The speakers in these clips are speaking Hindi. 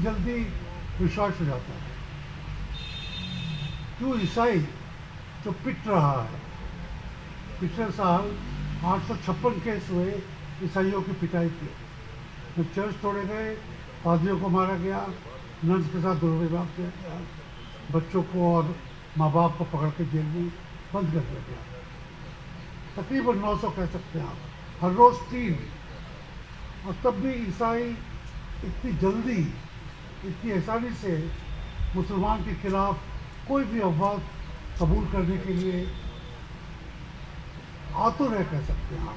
जल्दी विश्वास हो जाता है। क्यों ईसाई जो पिट रहा है, पिछले साल 856 केस हुए ईसाइयों की पिटाई के, जो चर्च तोड़े गए, पादरियों को मारा गया, नंस के साथ दुर्व्यवहार किया गया, बच्चों को और माँ बाप को पकड़ के जेल में बंद कर दिया गया। तकरीबन 900 कह सकते हैं आप, हर रोज़ 3। और तब भी ईसाई इतनी जल्दी, इतनी आसानी से मुसलमान के खिलाफ कोई भी अफवाह कबूल करने के लिए आतुर है, कह सकते हैं आप।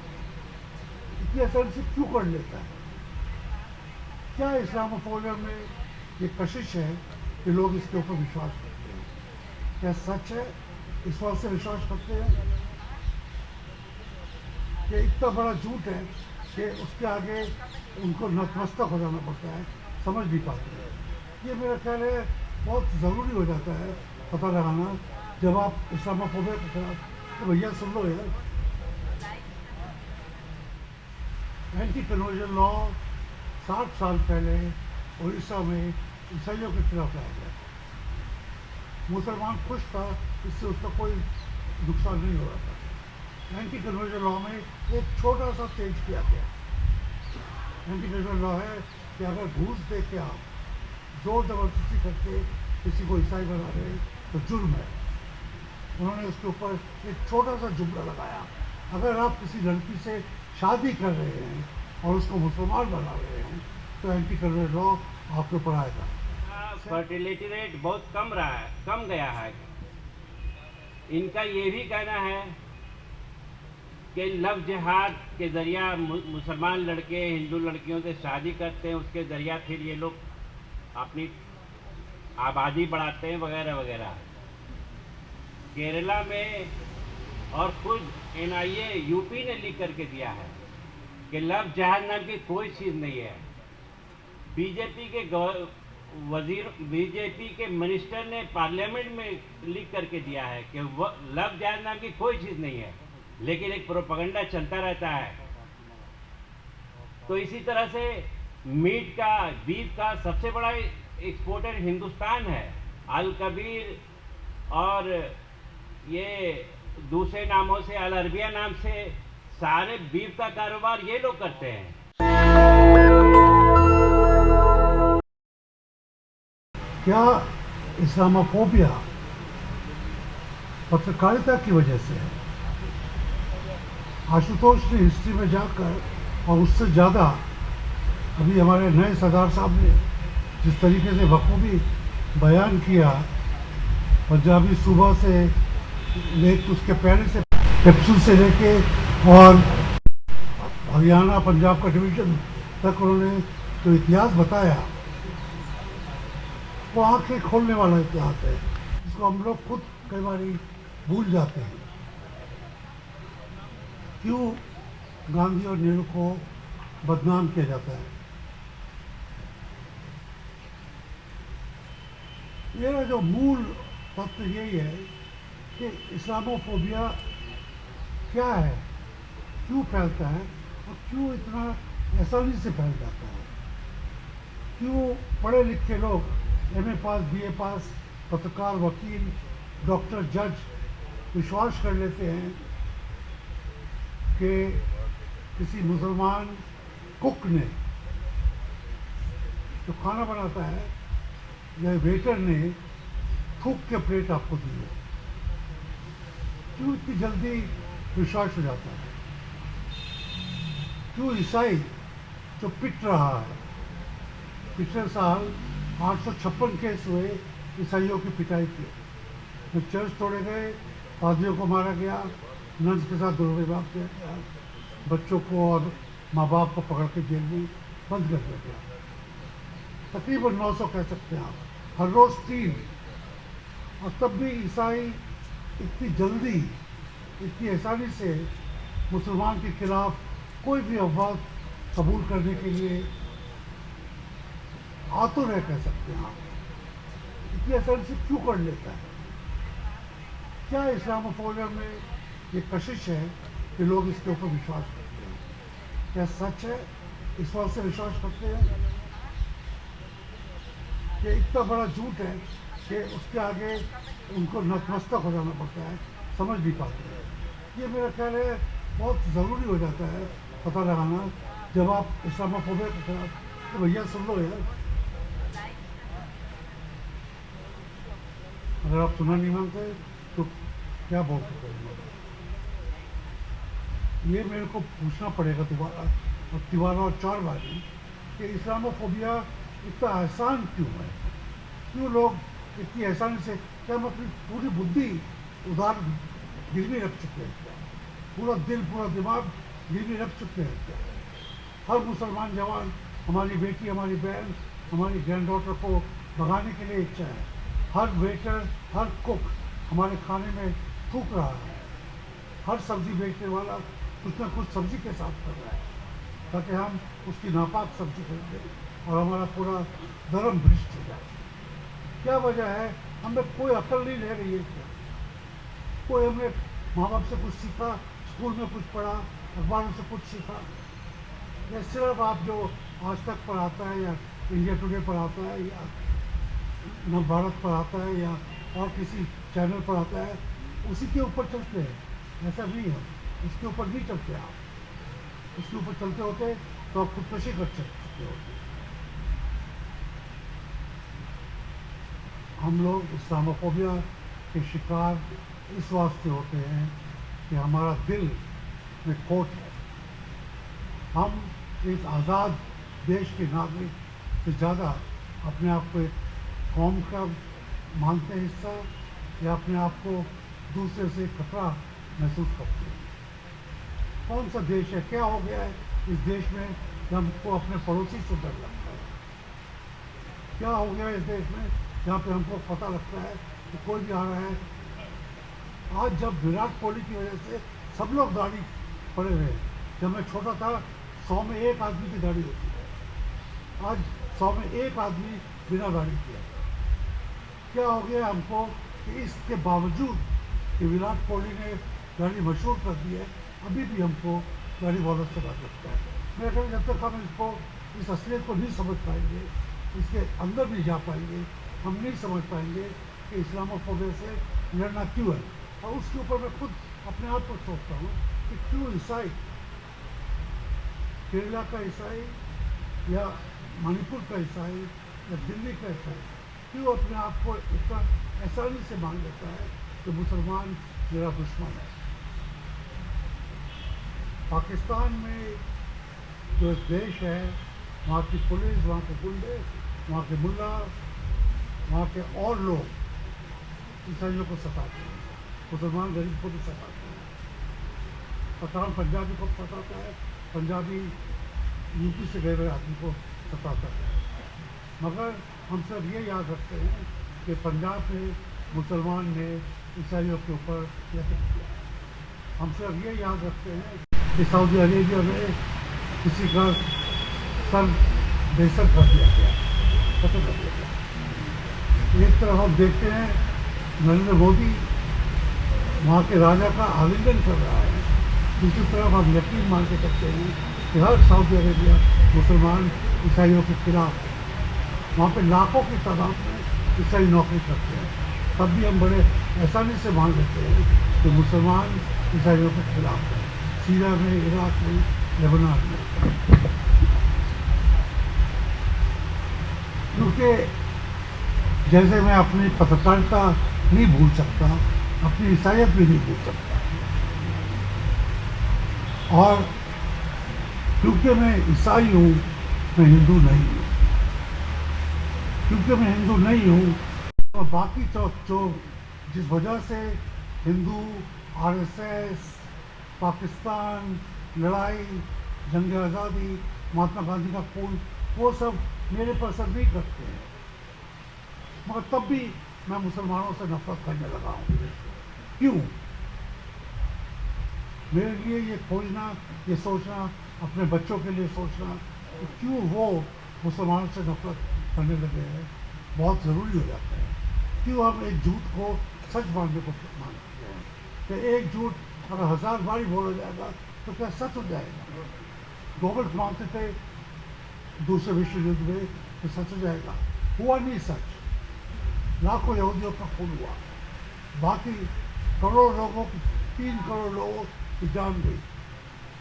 इतनी आसानी से क्यों कर लेता है? क्या इस्लामोफोबिया में ये कशिश है कि लोग इसके ऊपर विश्वास करते हैं? क्या सच है इस बात से विश्वास करते हैं कि इतना बड़ा झूठ है कि उसके आगे उनको नतमस्तक हो जाना पड़ता है, समझ नहीं पाते हैं? ये मेरा ख्याल है बहुत ज़रूरी हो जाता है पता लगाना जब आप इस्लामोफोबिया के खिलाफ। तो भैया सुन लो यार, एंटी कन्वर्जन लॉ 60 साल पहले उड़ीसा में ईसाइयों के खिलाफ लाया गया। मुसलमान खुश था, इससे उसका कोई नुकसान नहीं हो रहा था। एंटी कन्वर्जन लॉ में एक छोटा सा चेंज किया गया। एंटी कन्वर्जन लॉ है कि अगर घूस दे के आप जोर जबरदस्ती करके किसी को ईसाई बना रहे तो जुर्म है। उन्होंने उसके ऊपर एक छोटा सा जुमला लगाया, अगर आप किसी लड़की से शादी कर रहे हैं और उसको मुसलमान बना रहे हैं तो एंटी कन्वर्जन लॉ आपके ऊपर आएगा। फर्टिलिटी रेट बहुत कम गया है। इनका ये भी कहना है कि लव जिहाद के ज़रिया मुसलमान लड़के हिंदू लड़कियों से शादी करते हैं, उसके ज़रिया फिर ये लोग अपनी आबादी बढ़ाते हैं वगैरह वगैरह। केरला में और खुद NIA यूपी ने लिख करके दिया है कि लव जिहाद नाम की कोई चीज़ नहीं है। बीजेपी के मिनिस्टर ने पार्लियामेंट में लिख करके दिया है कि लव जिहाद नाम की कोई चीज़ नहीं है, लेकिन एक प्रोपेगेंडा चलता रहता है। तो इसी तरह से बीफ का सबसे बड़ा एक्सपोर्टर हिंदुस्तान है। अल कबीर और ये दूसरे नामों से, अल अरबिया नाम से, सारे बीफ का कारोबार ये लोग करते हैं। क्या इस्लामोफोबिया पत्रकारिता की वजह से है? आशुतोष ने हिस्ट्री में जाकर और उससे ज़्यादा अभी हमारे नए सरदार साहब ने जिस तरीके से बखूबी बयान किया, पंजाबी सूबा से लेकर उसके पहले से पेप्सू से लेके और हरियाणा पंजाब का डिवीज़न तक उन्होंने जो इतिहास बताया वो आंखें खोलने वाला इतिहास है, जिसको हम लोग खुद कई बार भूल जाते हैं। क्यों गांधी और नेहरू को बदनाम किया जाता है? मेरा जो मूल तत्व यही है कि इस्लामोफोबिया क्या है, क्यों फैलता है और क्यों इतना आसानी से फैल जाता है? क्यों पढ़े लिखे लोग MA पास, BA पास, पत्रकार, वकील, डॉक्टर, जज विश्वास कर लेते हैं कि किसी मुसलमान कुक ने जो खाना बनाता है या वेटर ने थूक के प्लेट आपको दी है? क्यों इतनी जल्दी विश्वास हो जाता है? क्यों ईसाई जो पिट रहा है, पिछले साल 856 केस हुए ईसाइयों की पिटाई के, जो चर्च तोड़े गए, पादरियों को मारा गया, नंस के साथ दुर्व्यवहार किया गया, बच्चों को और माँ बाप को पकड़ के जेल में बंद कर दिया गया। तकरीबन 900 कह सकते हैं आप, हर रोज़ 3। और तब भी ईसाई इतनी जल्दी, इतनी आसानी से मुसलमान के खिलाफ कोई भी अफवाह कबूल करने के लिए आतुर है, कह सकते हैं आप। इतनी आसानी से क्यों कर लेता है? क्या इस्लामोफोबिया में ये कशिश है कि लोग इसके ऊपर विश्वास करते हैं? क्या सच है इस बात से विश्वास करते हैं ये इतना बड़ा झूठ है कि उसके आगे उनको नतमस्तक हो जाना पड़ता है, समझ नहीं पाते हैं। ये मेरा ख्याल है बहुत ज़रूरी हो जाता है पता लगाना जब आप इस्लामोफोबिया के खिलाफ, तो भैया सुन लो यार, अगर आप सुनना नहीं मानते तो क्या बोल सकते हैं। ये मेरे को पूछना पड़ेगा दोबारा और 4 बार कि इस्लामोफोबिया इतना आसान क्यों है, क्यों लोग इतनी आसानी से, क्या हम अपनी पूरी बुद्धि उधार गिरवी रख चुके हैं, पूरा दिल पूरा दिमाग गिरवी रख चुके हैं क्या? हर मुसलमान जवान हमारी बेटी, हमारी बहन, हमारी ग्रैंड डॉटर को भगाने के लिए इच्छा है। हर वेटर, हर कुक हमारे खाने में थूक रहा है। हर सब्जी बेचने वाला कुछ ना कुछ सब्जी के साथ कर रहा है ताकि हम उसकी नापाक सब्जी खरीदें और हमारा पूरा धर्म भ्रष्ट हो जाए। क्या वजह है? हमें कोई अकल नहीं रह रही है क्या? कोई हमने माँ बाप से कुछ सीखा, स्कूल में कुछ पढ़ा, अखबारों से कुछ सीखा, या सिर्फ आप जो आज तक पढ़ाता है या इंडिया टुडे पढ़ाता है या नवभारत पढ़ाता है या और किसी चैनल पढ़ाता है उसी के ऊपर चलते हैं? ऐसा नहीं है, इसके ऊपर नहीं चलते आप। इसके ऊपर चलते होते तो आप खुदकशी कर सकते होते। हम लोग इस्लामोफोबिया के शिकार इस वास्ते होते हैं कि हमारा दिल में खोट है। हम इस आज़ाद देश के नागरिक से ज़्यादा अपने आप को एक कौम का मानते हैं हिस्सा, या अपने आप को दूसरे से खतरा महसूस करते हैं। कौन सा देश है, क्या हो गया है इस देश में कि हमको अपने पड़ोसी से डर लगता है? क्या हो गया है इस देश में जहाँ पे हमको पता लगता है कि कोई भी आ रहा है? आज जब विराट कोहली की वजह से सब लोग दाढ़ी पड़े हुए हैं। जब मैं छोटा था 100 में 1 आदमी की दाढ़ी होती है, आज 100 में 1 आदमी बिना दाढ़ी किया। क्या हो गया हमको कि इसके बावजूद कि विराट कोहली ने दाढ़ी मशहूर कर दी है, अभी भी हमको दाढ़ी बहुत अच्छा डर लगता है। मेरे ख्याल जब तक हम इसको, इस असलियत को नहीं समझ पाएंगे, इसके अंदर नहीं जा पाएंगे, हम नहीं समझ पाएंगे कि इस्लामोफोबिया से लड़ना क्यों है। और उसके ऊपर मैं खुद अपने आप को सोचता हूँ कि क्यों ईसाई, केरला का ईसाई या मणिपुर का ईसाई या दिल्ली का ईसाई क्यों अपने आप को इतना आसानी से मान लेता है कि मुसलमान मेरा दुश्मन है। पाकिस्तान में जो देश है, वहाँ की पुलिस, वहाँ के गुंडे, वहाँ के मुल्ला, वहाँ के और लोग ईसाइयों को सताते हैं, मुसलमान गरीब को भी सताते हैं। पठान पंजाबी को सताता है, पंजाबी यूपी से गए हुए आदमी को सताता है। मगर हम सब ये याद रखते हैं कि पंजाब में मुसलमान ने ईसाइयों के ऊपर यत्न किया। हम सब ये याद रखते हैं कि सऊदी अरेबिया में किसी का सर बेसर कर दिया गया, खत्म कर दिया गया। एक तरफ हम देखते हैं नरेंद्र मोदी वहाँ के राजा का आलिंगन कर रहा है, दूसरी तरफ हम यकीन मान के करते हैं कि हर सऊदी अरेबिया मुसलमान ईसाइयों के खिलाफ, वहाँ पे लाखों की तादाद में ईसाई नौकरी करते हैं, तब भी हम बड़े आसानी से मान लेते हैं कि मुसलमान ईसाइयों के खिलाफ है, सीरिया में, इराक में, लेबनान में। क्योंकि जैसे मैं अपनी पत्रकारिता नहीं भूल सकता, अपनी ईसाइयत भी नहीं भूल सकता, और क्योंकि मैं ईसाई हूँ, मैं हिंदू नहीं हूँ। क्योंकि मैं हिंदू नहीं हूँ, और बाकी जो जिस वजह से हिंदू, आरएसएस, पाकिस्तान, लड़ाई, जंग आज़ादी, महात्मा गांधी का खून, वो सब मेरे पर असर नहीं करते हैं, मगर तब भी मैं मुसलमानों से नफरत करने लगा हूँ। क्यों? मेरे लिए ये खोजना, ये सोचना, अपने बच्चों के लिए सोचना कि क्यों वो मुसलमानों से नफरत करने लगे हैं, बहुत ज़रूरी हो जाता है। क्यों हम एक झूठ को सच मानने को मानते हैं कि एक झूठ अगर 1000 बार बोला जाएगा तो क्या सच हो जाएगा? गोबल्स मानते थे दूसरे विश्व युद्ध में तो सच हो जाएगा, हुआ नहीं सच, लाखों यहूदियों का खून हुआ, बाकी करोड़ों लोगों की 3 करोड़ लोगों की जान गई,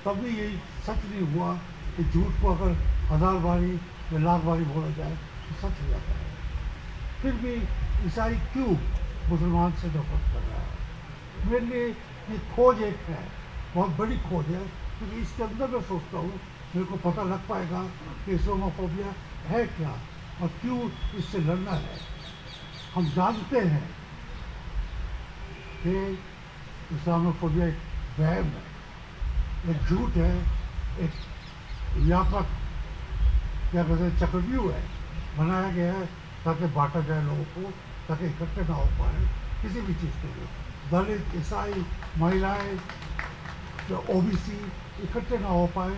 तब भी यही सच नहीं हुआ कि झूठ को अगर 1000 बारी या लाख बारी बोला जाए तो सच हो जाता है। फिर भी ईसाई क्यों मुसलमान से नफरत कर रहा है? मेरे लिए ये खोज एक है, बहुत बड़ी खोज है, क्योंकि इसके अंदर मैं सोचता हूँ मेरे को पता लग पाएगा कि इस्लामोफोबिया है क्या और क्यों इससे लड़ना है। हम जानते हैं कि इस्लामोफोबिया एक वहम है, एक झूठ है, एक व्यापक क्या कहते हैं चक्रव्यूह है, बनाया गया है ताकि बांटा जाए लोगों को, ताकि इकट्ठे ना हो पाए किसी भी चीज़ के लिए। दलित, ईसाई, महिलाएं, जो ओबीसी इकट्ठे ना हो पाए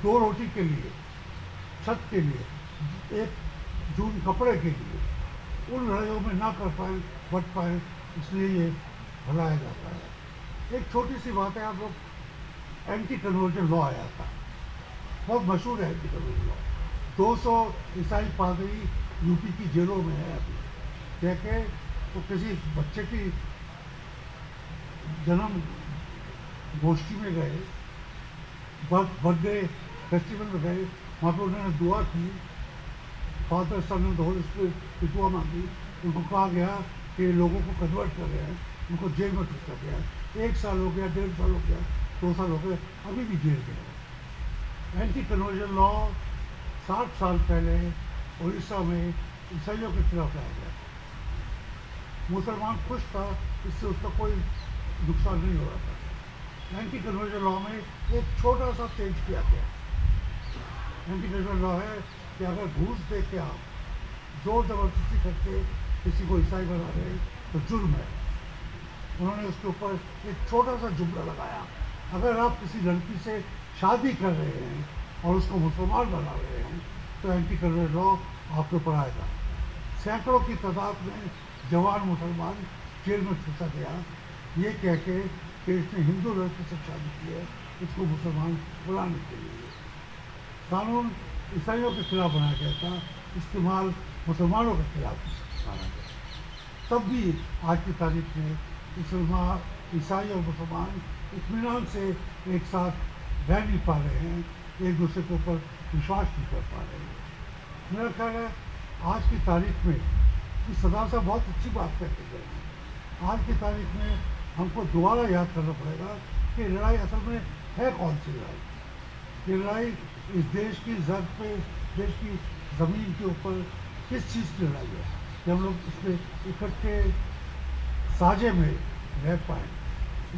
2 रोटी के लिए, छत के लिए, एक जून कपड़े के लिए, उन लड़ाइयों में ना कर पाए, बट पाए, इसलिए ये भलाया जाता है। एक छोटी सी बात है, आप लोग एंटी कन्वर्जन लॉ आया था, बहुत मशहूर है एंटी कन्वर्जन लॉ। 200 ईसाई पादरी यूपी की जेलों में है अभी, कह के तो किसी बच्चे की जन्म गोष्ठी में गए, बर्थडे फेस्टिवल में गए, वहाँ पर उन्होंने दुआ की, father son and holy spirit की दुआ मांगी। उनको कहा गया कि लोगों को कन्वर्ट कर रहे हैं, उनको जेल में ठूसा गया। 1 साल हो गया, 1.5 साल हो गया, 2 साल हो गए, अभी भी जेल में है। एंटी कन्वर्जन लॉ 60 साल पहले उड़ीसा में ईसाइयों के खिलाफ लाया गया। मुसलमान खुश था, इससे उसका कोई नुकसान नहीं हो रहा था। एंटी कन्वर्जन लॉ में एक छोटा सा चेंज किया गया। एंटी कन्वर्जन लॉ है कि अगर घूस दे के आप जोर जबरदस्ती करके किसी को ईसाई बना रहे हैं तो जुर्म है। उन्होंने उसके ऊपर एक छोटा सा जुमला लगाया, अगर आप किसी लड़की से शादी कर रहे हैं और उसको मुसलमान बना रहे हैं तो एंटी कन्वर्जन लॉ आपके ऊपर आएगा। सैकड़ों की तादाद में जवान मुसलमान जेल में फंसा गया, ये कह के कि इसने हिंदू लड़की से शादी की है, इसको मुसलमान बुलाने के लिए। कानून ईसाइयों के खिलाफ बनाया गया था, इस्तेमाल मुसलमानों के खिलाफ माना गया। तब भी आज की तारीख में ईसाई और मुसलमान इत्मीनान से एक साथ रह नहीं पा रहे हैं, एक दूसरे के ऊपर विश्वास नहीं कर पा रहे हैं। मेरा ख्याल है आज की तारीख में कि सरदार साहब बहुत अच्छी बात कहते गए। आज की तारीख में हमको दोबारा याद करना पड़ेगा कि लड़ाई असल में है कौन सी लड़ाई। ये लड़ाई इस देश की जड़ पे, देश की ज़मीन के ऊपर किस चीज़ की लड़ाई है कि हम लोग इसमें इकट्ठे साझे में रह पाए,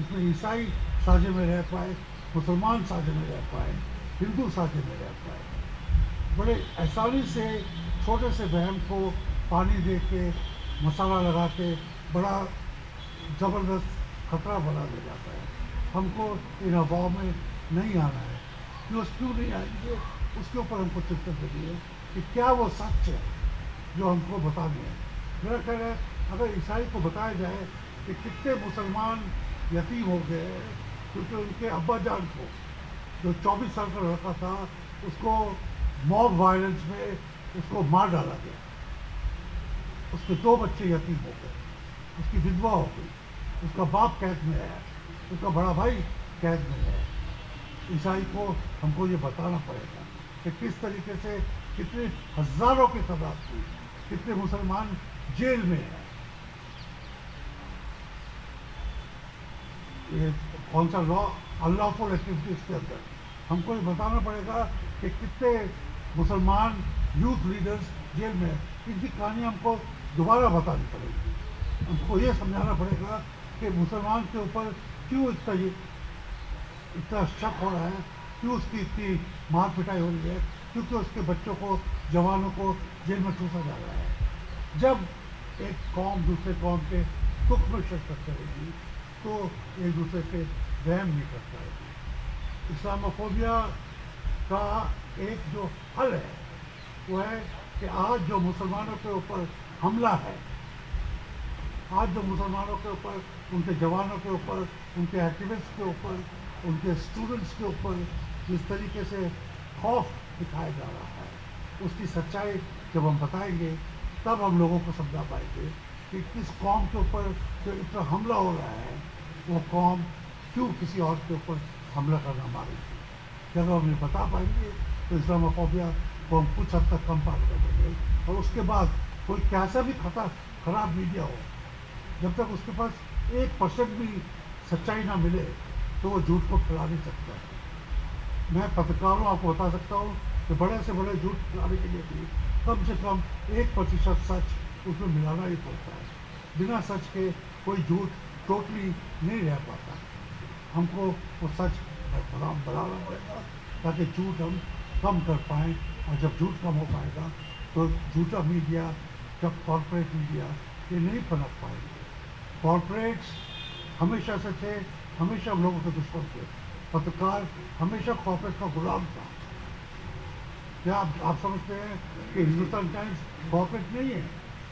इसमें ईसाई साझे में रह पाए, मुसलमान साझे में रह पाए, हिंदू साझे में रह पाए। बड़े आसानी से छोटे से बहन को पानी दे के, मसाला लगा के बड़ा ज़बरदस्त खतरा बना दिया जाता है। हमको इन अफवाह में नहीं आना है, क्यों नहीं आएंगे उसके ऊपर हमको चिंता करनी है कि क्या वो सच है जो हमको बतानी है। मेरा ख्याल है अगर ईसाई को बताया जाए कि कितने मुसलमान यतीम हो गए क्योंकि उनके अब्बा जान को, जो 24 साल का लड़का था, उसको मॉब वायलेंस में उसको मार डाला गया, उसके 2 बच्चे यतीम हो गए, उसकी विधवा हो गई, उसका बाप कैद में है, उसका बड़ा भाई कैद में है। ईसाई को हमको ये बताना पड़ेगा कि किस तरीके से कितने हज़ारों की तादाद में कितने मुसलमान जेल में हैं। ये कौन सा लॉ अनलॉफुल एक्टिविटीज़ के अंदर हमको ये बताना पड़ेगा कि कितने मुसलमान यूथ लीडर्स जेल में हैं। इनकी कहानी हमको दोबारा बतानी पड़ेगी। हमको ये समझाना पड़ेगा कि मुसलमान के ऊपर क्यों इतना शक हो रहा है, क्यों उसकी इतनी मार पिटाई हो रही है, क्योंकि उसके बच्चों को, जवानों को जेल में ठूसा जा रहा है। जब एक कौम दूसरे कौम के दुख में शिरकत करेगी तो एक दूसरे पे वहम नहीं कर पाएगी। इस्लामोफोबिया का एक जो हल है वो है कि आज जो मुसलमानों के ऊपर हमला है, आज जो मुसलमानों के ऊपर, उनके जवानों के ऊपर, उनके एक्टिविस्ट के ऊपर, उनके स्टूडेंट्स के ऊपर जिस तरीके से खौफ दिखाया जा रहा है, उसकी सच्चाई जब हम बताएंगे तब हम लोगों को समझा पाएंगे कि किस कौम के ऊपर जो इतना हमला हो रहा है वो कौम क्यों किसी और के ऊपर हमला करना मारेगी। जब हम ये बता पाएंगे तो इस्लामोफोबिया को हम कुछ हद तक कम पा देंगे। और उसके बाद कोई कैसा भी खराब मीडिया हो, जब तक उसके पास 1% भी सच्चाई ना मिले तो वो झूठ को फैला नहीं सकता। मैं पत्रकारों आपको बता सकता हूँ कि बड़े से बड़े झूठ फैलाने के लिए भी कम से कम 1% सच उसमें मिलाना ही पड़ता है। बिना सच के कोई झूठ टोटली नहीं रह पाता। हमको वो सच बनाना पड़ेगा ताकि झूठ हम कम कर पाएँ। और जब झूठ कम हो पाएगा तो झूठा मीडिया, जब कॉर्पोरेट मीडिया ये नहीं पनप पाएंगे। कॉर्पोरेट्स हमेशा से थे, हमेशा हम लोगों के दुश्मन थे। पत्रकार हमेशा कॉर्पोरेट का गुलाम था। क्या आप समझते हैं कि हिंदुस्तान टाइम्स कॉर्पोरेट नहीं है?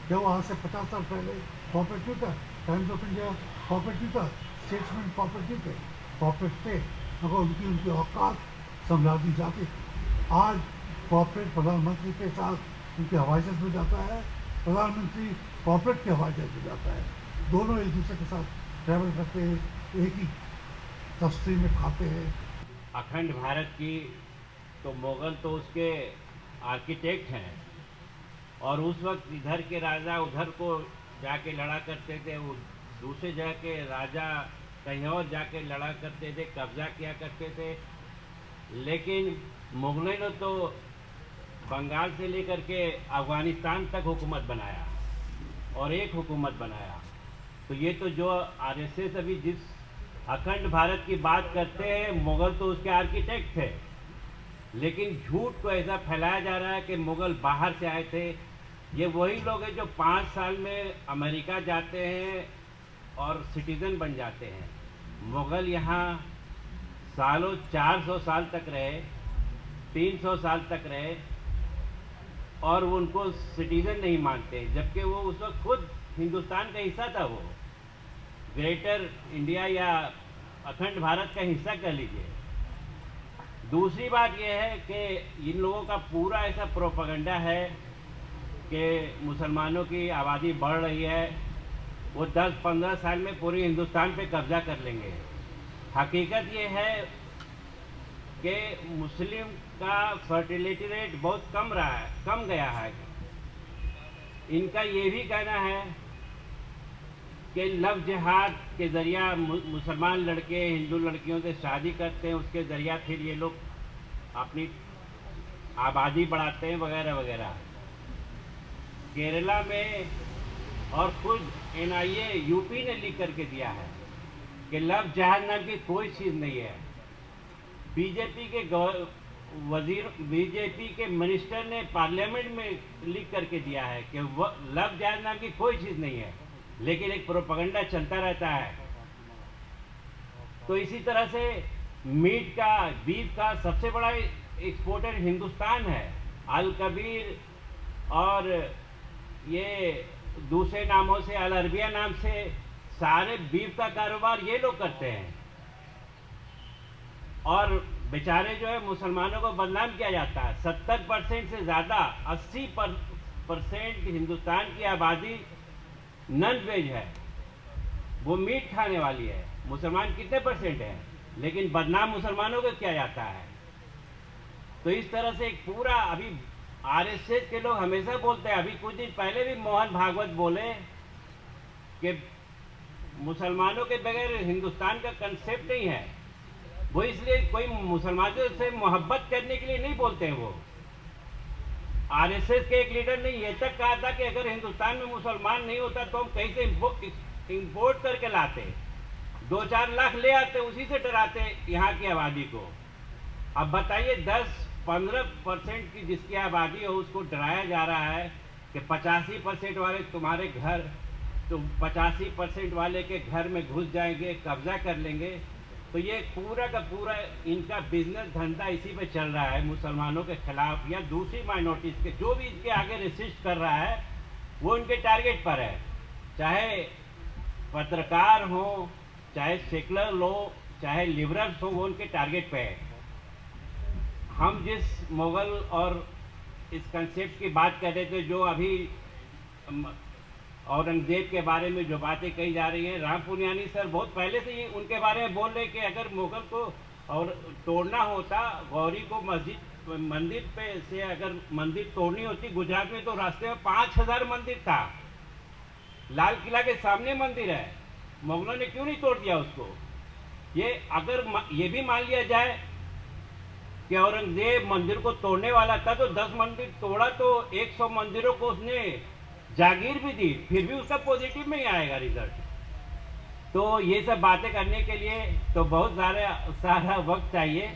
क्या वो आज से 50 साल पहले कॉर्पोरेट नहीं था? टाइम्स ऑफ इंडिया कॉर्पोरेट नहीं था? स्टेट्समैन कॉर्पोरेट नहीं थे? कॉर्पोरेट थे, अगर उनकी औकात समझा दी जाती। आज कॉर्पोरेट प्रधानमंत्री के साथ उनके हवाई जहाज में जाता है, प्रधानमंत्री कॉर्पोरेट के हवाई जहाज में जाता है। दोनों एक दूसरे के साथ ट्रैवल करते हैं, एक ही तस्वीर में खाते हैं। अखंड भारत की तो मुगल तो उसके आर्किटेक्ट हैं, और उस वक्त इधर के राजा उधर को जाके लड़ा करते थे, वो दूसरे जगह के राजा कहीं और जाके लड़ा करते थे, कब्जा किया करते थे। लेकिन मुगलों ने तो बंगाल से लेकर के अफ़गानिस्तान तक हुकूमत बनाया और एक हुकूमत बनाया। तो ये तो जो आरएसएस अभी जिस अखंड भारत की बात करते हैं, मुगल तो उसके आर्किटेक्ट थे। लेकिन झूठ को ऐसा फैलाया जा रहा है कि मुगल बाहर से आए थे। ये वही लोग हैं जो 5 साल में अमेरिका जाते हैं और सिटीज़न बन जाते हैं। मुगल यहाँ सालों 400 साल तक रहे, 300 साल तक रहे, और वो उनको सिटीज़न नहीं मानते, जबकि वो उस वक्त खुद हिंदुस्तान का हिस्सा था। वो ग्रेटर इंडिया या अखंड भारत का हिस्सा कह लीजिए। दूसरी बात यह है कि इन लोगों का पूरा ऐसा प्रोपेगेंडा है कि मुसलमानों की आबादी बढ़ रही है, वो 10-15 साल में पूरे हिंदुस्तान पे कब्जा कर लेंगे। हकीकत ये है कि मुस्लिम का फर्टिलिटी रेट बहुत कम गया है। इनका ये भी कहना है कि लव जिहाद के ज़रिया मुसलमान लड़के हिंदू लड़कियों से शादी करते हैं, उसके ज़रिया फिर ये लोग अपनी आबादी बढ़ाते हैं वगैरह वगैरह। केरला में और खुद एनआईए यूपी ने लिख करके दिया है कि लव जिहाद नाम की कोई चीज़ नहीं है। बीजेपी के मिनिस्टर ने पार्लियामेंट में लिख करके दिया है कि लव जिहाद नाम की कोई चीज़ नहीं है, लेकिन एक प्रोपेगेंडा चलता रहता है। तो इसी तरह से मीट का, बीफ का सबसे बड़ा एक्सपोर्टर हिंदुस्तान है। अल कबीर और ये दूसरे नामों से, अल अरबिया नाम से सारे बीफ का कारोबार ये लोग करते हैं। और बेचारे जो है मुसलमानों को बदनाम किया जाता है। 70% से ज़्यादा 80% हिंदुस्तान की आबादी नॉन वेज है, वो मीट खाने वाली है। मुसलमान कितने परसेंट हैं, लेकिन बदनाम मुसलमानों को किया जाता है। तो इस तरह से एक पूरा, अभी आरएसएस के लोग हमेशा बोलते हैं, अभी कुछ दिन पहले भी मोहन भागवत बोले कि मुसलमानों के बगैर हिंदुस्तान का कंसेप्ट नहीं है। वो इसलिए कोई मुसलमानों से मोहब्बत करने के लिए नहीं बोलते हैं। वो आरएसएस के एक लीडर ने ये तक कहा था कि अगर हिंदुस्तान में मुसलमान नहीं होता तो हम कहीं से इंपोर्ट करके लाते, 2-4 लाख ले आते, उसी से डराते यहाँ की आबादी को। अब बताइए 10-15% की जिसकी आबादी हो उसको डराया जा रहा है कि 85% वाले तुम्हारे घर, तो 85% वाले के घर में घुस जाएंगे, कब्जा कर लेंगे। तो ये पूरा का पूरा इनका बिजनेस धंधा इसी पे चल रहा है, मुसलमानों के खिलाफ या दूसरी माइनॉरिटीज़ के जो भी इनके आगे रेसिस्ट कर रहा है वो इनके टारगेट पर है। चाहे पत्रकार हो, चाहे सेकुलर लोग, चाहे लिबरल्स हो, वो उनके टारगेट पे है। हम जिस मुगल और इस कंसेप्ट की बात कर रहे थे जो अभी औरंगजेब के बारे में जो बातें कही जा रही हैं। राम पुनियानी सर बहुत पहले से ही उनके बारे में बोल रहे कि अगर मुगल को और तोड़ना होता, गौरी को मंदिर पे से अगर मंदिर तोड़नी होती, गुजरात में तो रास्ते में 5000 मंदिर था, लाल किला के सामने मंदिर है, मुगलों ने क्यों नहीं तोड़ दिया उसको? ये अगर ये भी मान लिया जाए कि औरंगजेब मंदिर को तोड़ने वाला था, तो 10 मंदिर तोड़ा तो 100 मंदिरों को उसने जागीर भी दी, फिर भी उसका पॉजिटिव में ही आएगा रिजल्ट। तो ये सब बातें करने के लिए तो बहुत सारा वक्त चाहिए।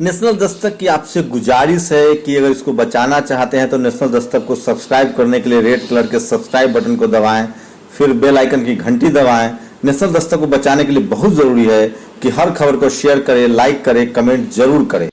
नेशनल दस्तक की आपसे गुजारिश है कि अगर इसको बचाना चाहते हैं तो नेशनल दस्तक को सब्सक्राइब करने के लिए रेड कलर के सब्सक्राइब बटन को दबाएं, फिर बेल आइकन की घंटी दबाएं। नेशनल दस्तक को बचाने के लिए बहुत जरूरी है कि हर खबर को शेयर करें, लाइक करें, कमेंट जरूर करें।